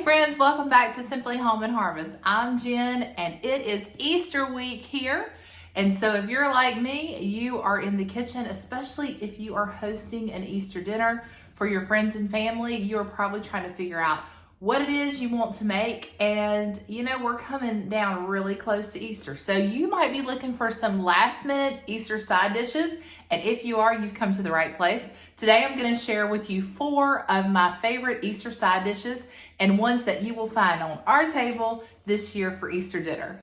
friends, welcome back to Simply Home and Harvest. I'm Jen and it is Easter week here. And so if you're like me, you are in the kitchen, especially if you are hosting an Easter dinner for your friends and family. You're probably trying to figure out what it is you want to make. And you know, we're coming down really close to Easter. So you might be looking for some last minute Easter side dishes. And if you are, you've come to the right place. Today I'm going to share with you 4 of my favorite Easter side dishes and ones that you will find on our table this year for Easter dinner.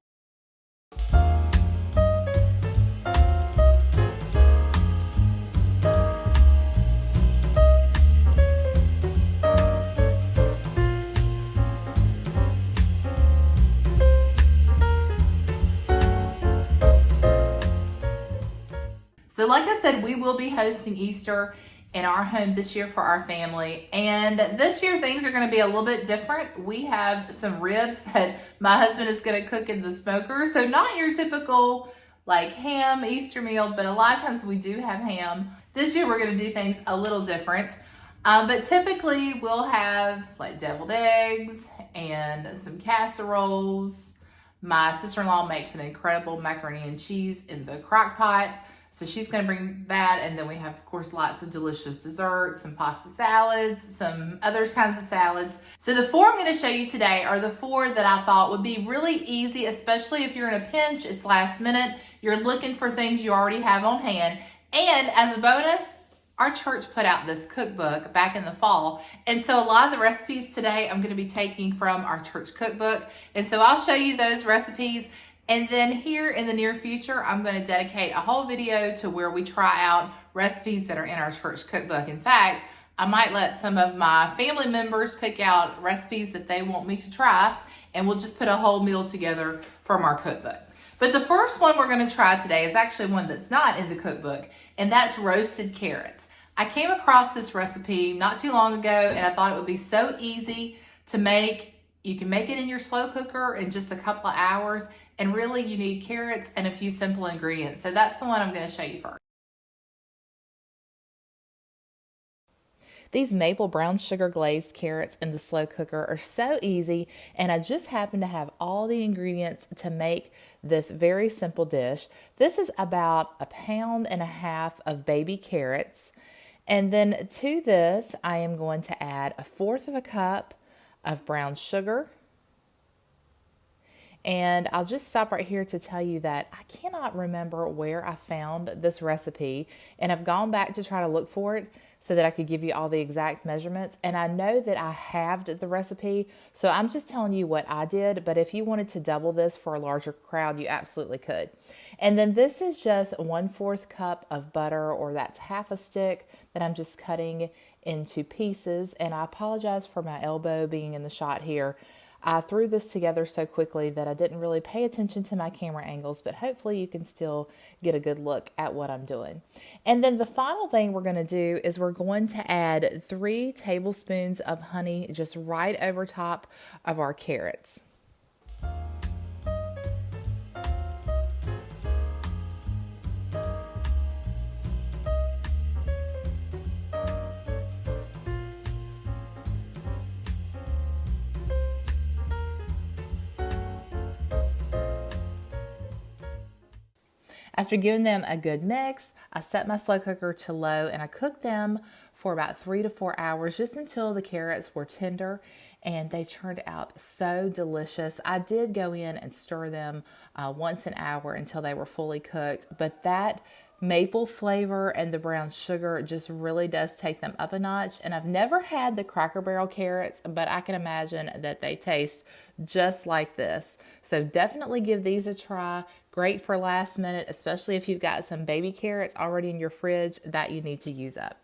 So like I said, we will be hosting Easter in our home this year for our family. And this year things are gonna be a little bit different. We have some ribs that my husband is gonna cook in the smoker. So not your typical like ham Easter meal, but a lot of times we do have ham. This year we're gonna do things a little different. But typically we'll have like deviled eggs and some casseroles. My sister-in-law makes an incredible macaroni and cheese in the crock pot. So she's gonna bring that, and then we have, of course, lots of delicious desserts, some pasta salads, some other kinds of salads. So the 4 I'm gonna show you today are the 4 that I thought would be really easy, especially if you're in a pinch, it's last minute, you're looking for things you already have on hand. And as a bonus, our church put out this cookbook back in the fall. And so a lot of the recipes today I'm gonna be taking from our church cookbook. And so I'll show you those recipes. And then here in the near future, I'm going to dedicate a whole video to where we try out recipes that are in our church cookbook. In fact, I might let some of my family members pick out recipes that they want me to try, and we'll just put a whole meal together from our cookbook. But the first one we're going to try today is actually one that's not in the cookbook, and that's roasted carrots. I came across this recipe not too long ago, and I thought it would be so easy to make. You can make it in your slow cooker in just a couple of hours. And really you need carrots and a few simple ingredients. So that's the one I'm going to show you first. These maple brown sugar glazed carrots in the slow cooker are so easy, and I just happen to have all the ingredients to make this very simple dish. This is about 1.5 pounds of baby carrots. And then to this, I am going to add 1/4 cup of brown sugar. And I'll just stop right here to tell you that I cannot remember where I found this recipe, and I've gone back to try to look for it so that I could give you all the exact measurements. And I know that I halved the recipe, so I'm just telling you what I did, but if you wanted to double this for a larger crowd, you absolutely could. And then this is just 1/4 cup of butter, or that's 1/2 stick that I'm just cutting into pieces. And I apologize for my elbow being in the shot here. I threw this together so quickly that I didn't really pay attention to my camera angles, but hopefully you can still get a good look at what I'm doing. And then the final thing we're going to do is we're going to add 3 tablespoons of honey just right over top of our carrots. After giving them a good mix, I set my slow cooker to low and I cooked them for about 3 to 4 hours just until the carrots were tender, and they turned out so delicious. I did go in and stir them once an hour until they were fully cooked, but that maple flavor and the brown sugar just really does take them up a notch. And I've never had the Cracker Barrel carrots, but I can imagine that they taste just like this. So definitely give these a try. Great for last minute, especially if you've got some baby carrots already in your fridge that you need to use up.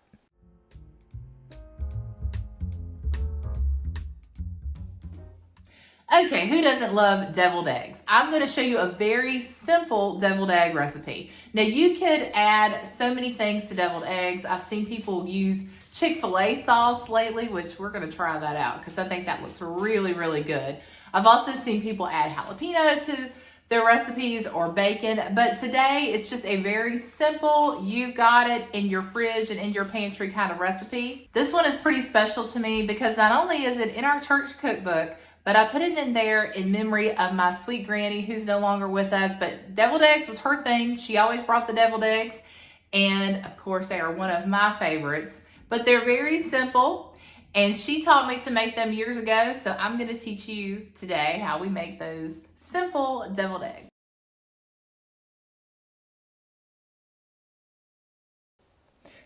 Okay, who doesn't love deviled eggs? I'm going to show you a very simple deviled egg recipe. Now you could add so many things to deviled eggs. I've seen people use Chick-fil-A sauce lately, which we're going to try that out because I think that looks really, really good. I've also seen people add jalapeno to the recipes or bacon, but today it's just a very simple, you've got it in your fridge and in your pantry kind of recipe. This one is pretty special to me because not only is it in our church cookbook, but I put it in there in memory of my sweet granny who's no longer with us, but deviled eggs was her thing. She always brought the deviled eggs, and of course they are one of my favorites, but they're very simple. And she taught me to make them years ago, so I'm going to teach you today how we make those simple deviled eggs.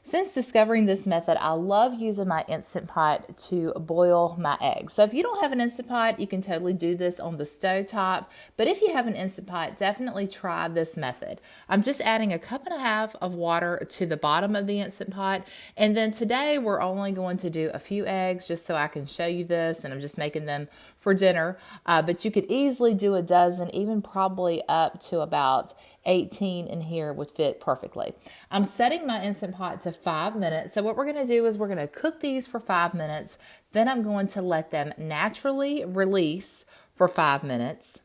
Since discovering this method, I love using my Instant Pot to boil my eggs. So if you don't have an Instant Pot, you can totally do this on the stove top. But if you have an Instant Pot, definitely try this method. I'm just adding 1.5 cups of water to the bottom of the Instant Pot. And then today we're only going to do a few eggs just so I can show you this. And I'm just making them for dinner. But you could easily do a dozen, even probably up to about 18 in here would fit perfectly. I'm setting my Instant Pot to 5 minutes. So what we're going to do is we're going to cook these for 5 minutes. Then I'm going to let them naturally release for 5 minutes.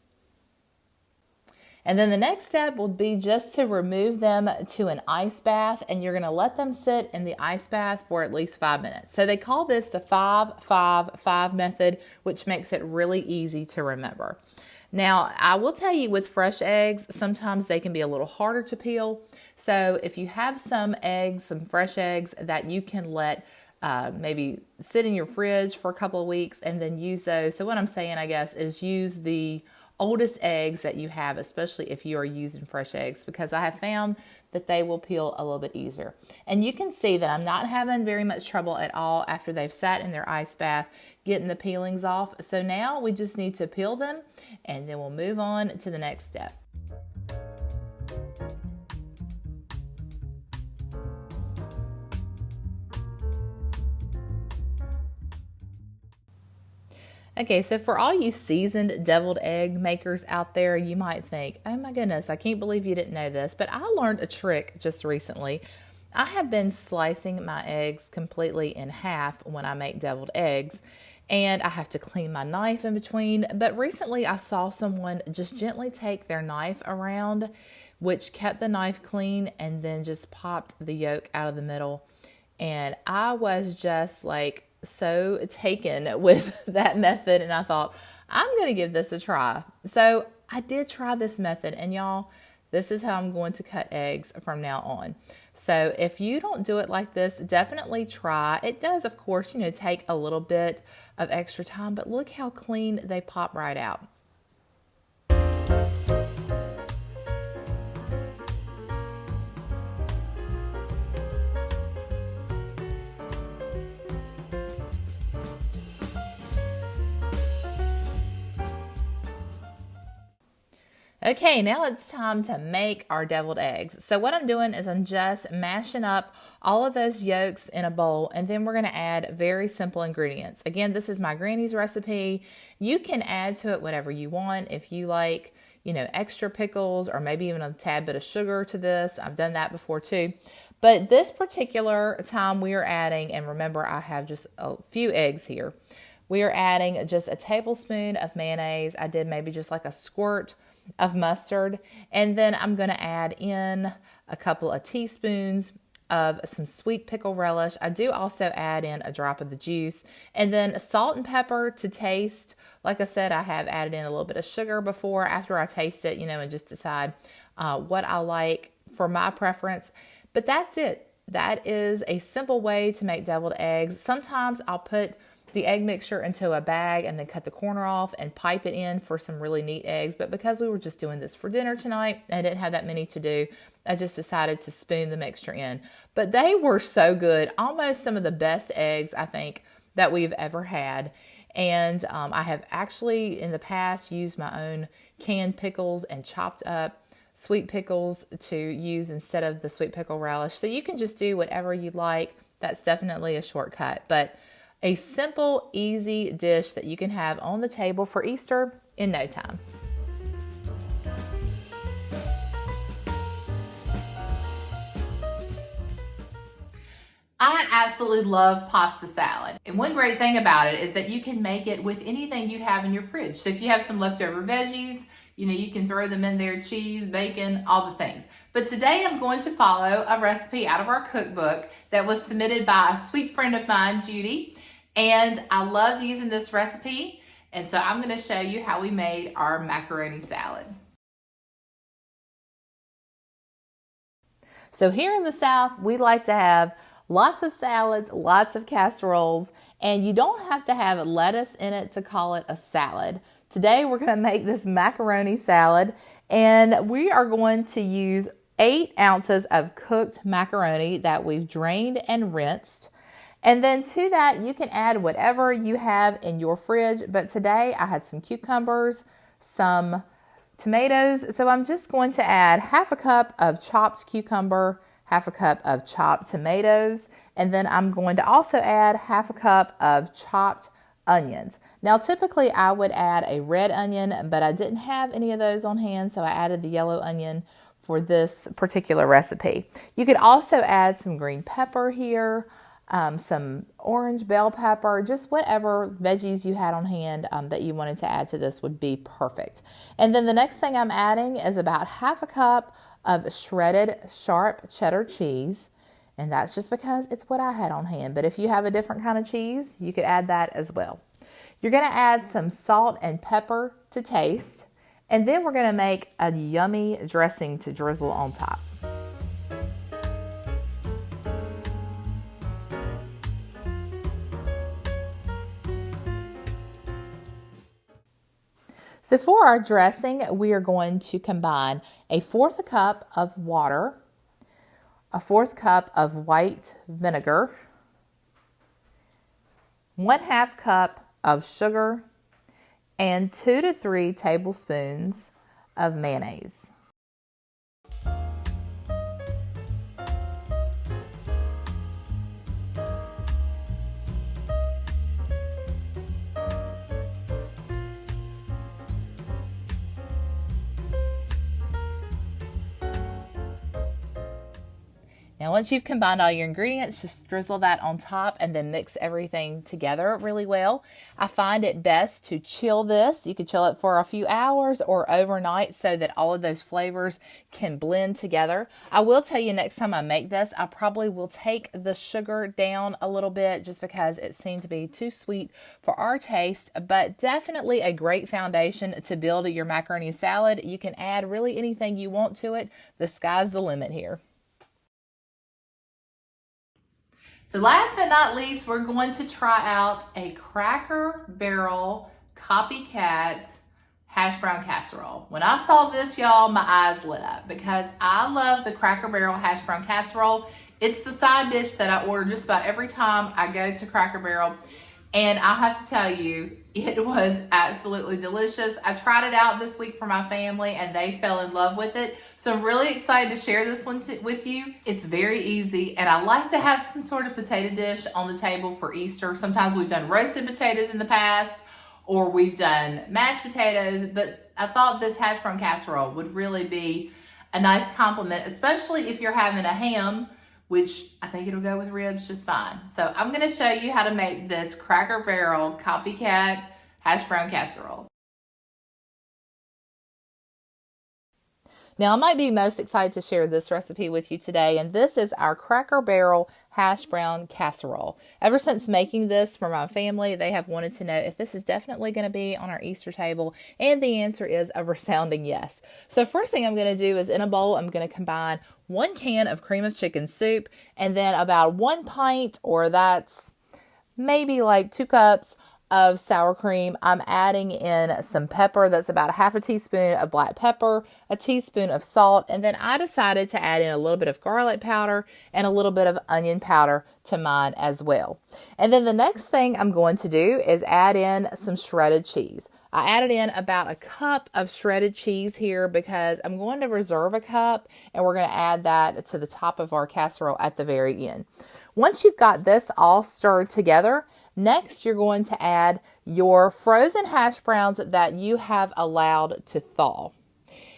And then the next step will be just to remove them to an ice bath, and you're going to let them sit in the ice bath for at least 5 minutes. So they call this the 5-5-5 method, which makes it really easy to remember. Now, I will tell you with fresh eggs, sometimes they can be a little harder to peel. So if you have some eggs, some fresh eggs that you can let maybe sit in your fridge for a couple of weeks and then use those. So what I'm saying, I guess, is use the oldest eggs that you have, especially if you are using fresh eggs, because I have found that they will peel a little bit easier. And you can see that I'm not having very much trouble at all after they've sat in their ice bath getting the peelings off. So now we just need to peel them and then we'll move on to the next step. Okay, so for all you seasoned deviled egg makers out there, you might think, oh my goodness, I can't believe you didn't know this. But I learned a trick just recently. I have been slicing my eggs completely in half when I make deviled eggs, and I have to clean my knife in between. But recently I saw someone just gently take their knife around, which kept the knife clean, and then just popped the yolk out of the middle. And I was just like so taken with that method, and I thought, I'm going to give this a try. So I did try this method, and y'all, this is how I'm going to cut eggs from now on. So if you don't do it like this, definitely try. It does, of course, take a little bit of extra time, but look how clean they pop right out. Okay, now it's time to make our deviled eggs. So what I'm doing is I'm just mashing up all of those yolks in a bowl, and then we're going to add very simple ingredients. Again, this is my granny's recipe. You can add to it whatever you want. If you like, extra pickles or maybe even a tad bit of sugar to this. I've done that before too. But this particular time we are adding, and remember I have just a few eggs here, we are adding just a tablespoon of mayonnaise. I did maybe just like a squirt of mustard, and then I'm going to add in a couple of teaspoons of some sweet pickle relish. I do also add in a drop of the juice, and then salt and pepper to taste. Like I said, I have added in a little bit of sugar before, after I taste it, and just decide what I like for my preference. But that's it. That is a simple way to make deviled eggs. Sometimes I'll put the egg mixture into a bag and then cut the corner off and pipe it in for some really neat eggs. But because we were just doing this for dinner tonight, I didn't have that many to do, I just decided to spoon the mixture in. But they were so good. Almost some of the best eggs, I think, that we've ever had. And I have actually in the past used my own canned pickles and chopped up sweet pickles to use instead of the sweet pickle relish. So you can just do whatever you like. That's definitely a shortcut. But a simple, easy dish that you can have on the table for Easter in no time. I absolutely love pasta salad. And one great thing about it is that you can make it with anything you have in your fridge. So if you have some leftover veggies, You know, you can throw them in there, cheese, bacon, all the things. But today I'm going to follow a recipe out of our cookbook that was submitted by a sweet friend of mine, Judy. And I loved using this recipe. And so I'm going to show you how we made our macaroni salad. So here in the South, we like to have lots of salads, lots of casseroles, and you don't have to have lettuce in it to call it a salad. Today we're going to make this macaroni salad, and we are going to use 8 ounces of cooked macaroni that we've drained and rinsed. And then to that, you can add whatever you have in your fridge, but today I had some cucumbers, some tomatoes, so I'm just going to add half a cup of chopped cucumber, half a cup of chopped tomatoes, and then I'm going to also add half a cup of chopped onions. Now typically I would add a red onion, but I didn't have any of those on hand, so I added the yellow onion for this particular recipe. You could also add some green pepper here, some orange bell pepper, just whatever veggies you had on hand that you wanted to add to this would be perfect. And then the next thing I'm adding is about half a cup of shredded sharp cheddar cheese. And that's just because it's what I had on hand. But if you have a different kind of cheese, you could add that as well. You're going to add some salt and pepper to taste. And then we're going to make a yummy dressing to drizzle on top. So for our dressing, we are going to combine 1/4 cup of water, 1/4 cup of white vinegar, 1/2 cup of sugar, and 2 to 3 tablespoons of mayonnaise. Now, once you've combined all your ingredients, just drizzle that on top and then mix everything together really well. I find it best to chill this. You could chill it for a few hours or overnight so that all of those flavors can blend together. I will tell you next time I make this, I probably will take the sugar down a little bit just because it seemed to be too sweet for our taste, but definitely a great foundation to build your macaroni salad. You can add really anything you want to it. The sky's the limit here. So last but not least, we're going to try out a Cracker Barrel copycat hash brown casserole. When I saw this, y'all, my eyes lit up because I love the Cracker Barrel hash brown casserole. It's the side dish that I order just about every time I go to Cracker Barrel. And I have to tell you, it was absolutely delicious. I tried it out this week for my family and they fell in love with it. So I'm really excited to share this one with you. It's very easy and I like to have some sort of potato dish on the table for Easter. Sometimes we've done roasted potatoes in the past or we've done mashed potatoes, but I thought this hash brown casserole would really be a nice compliment, especially if you're having a ham, which I think it'll go with ribs just fine. So I'm gonna show you how to make this Cracker Barrel copycat hash brown casserole. Now I might be most excited to share this recipe with you today, and this is our Cracker Barrel hash brown casserole. Ever since making this for my family, they have wanted to know if this is definitely going to be on our Easter table, and the answer is a resounding yes. So first thing I'm going to do is in a bowl, I'm going to combine 1 can of cream of chicken soup, and then about 1 pint, or that's maybe like 2 cups of sour cream. I'm adding in some pepper. That's about 1/2 teaspoon of black pepper, 1 teaspoon of salt, and then I decided to add in a little bit of garlic powder and a little bit of onion powder to mine as well. And then the next thing I'm going to do is add in some shredded cheese. I added in about 1 cup of shredded cheese here because I'm going to reserve 1 cup and we're going to add that to the top of our casserole at the very end. Once you've got this all stirred together, next you're going to add your frozen hash browns that you have allowed to thaw.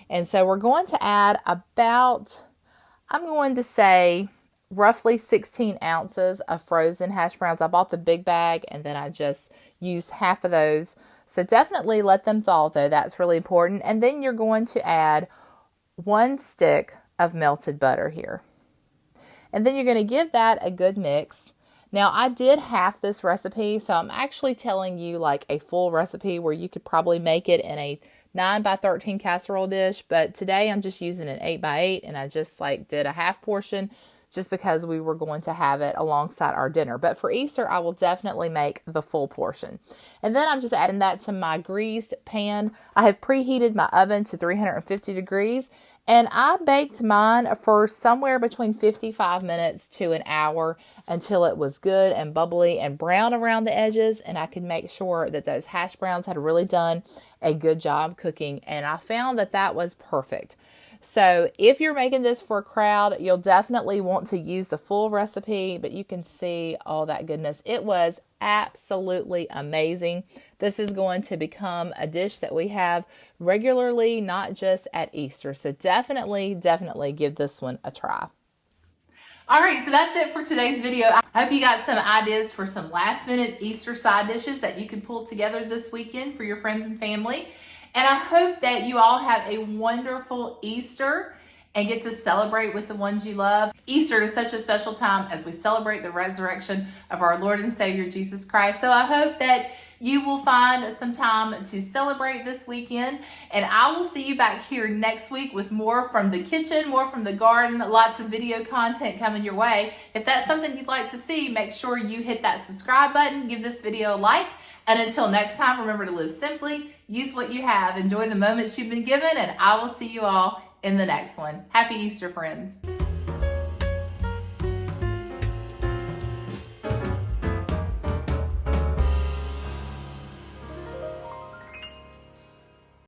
And so we're going to add about, I'm going to say, roughly 16 ounces of frozen hash browns. I bought the big bag and then I just used half of those. So definitely let them thaw though. That's really important. And then you're going to add 1 stick of melted butter here. And then you're going to give that a good mix. Now, I did half this recipe, so I'm actually telling you like a full recipe where you could probably make it in a 9x13 casserole dish, but today I'm just using an 8x8, and I just like did a half portion just because we were going to have it alongside our dinner. But for Easter, I will definitely make the full portion. And then I'm just adding that to my greased pan. I have preheated my oven to 350 degrees, and I baked mine for somewhere between 55 minutes to an hour until it was good and bubbly and brown around the edges, and I could make sure that those hash browns had really done a good job cooking, and I found that that was perfect. So if you're making this for a crowd, you'll definitely want to use the full recipe, but you can see all that goodness. It was absolutely amazing. This is going to become a dish that we have regularly, not just at Easter. So definitely give this one a try. All right, so that's it for today's video. I hope you got some ideas for some last minute Easter side dishes that you can pull together this weekend for your friends and family. And I hope that you all have a wonderful Easter and get to celebrate with the ones you love. Easter is such a special time as we celebrate the resurrection of our Lord and Savior Jesus Christ. So I hope that you will find some time to celebrate this weekend. And I will see you back here next week with more from the kitchen, more from the garden, lots of video content coming your way. If that's something you'd like to see, make sure you hit that subscribe button, give this video a like. And until next time, remember to live simply, use what you have, enjoy the moments you've been given, and I will see you all in the next one. Happy Easter, friends.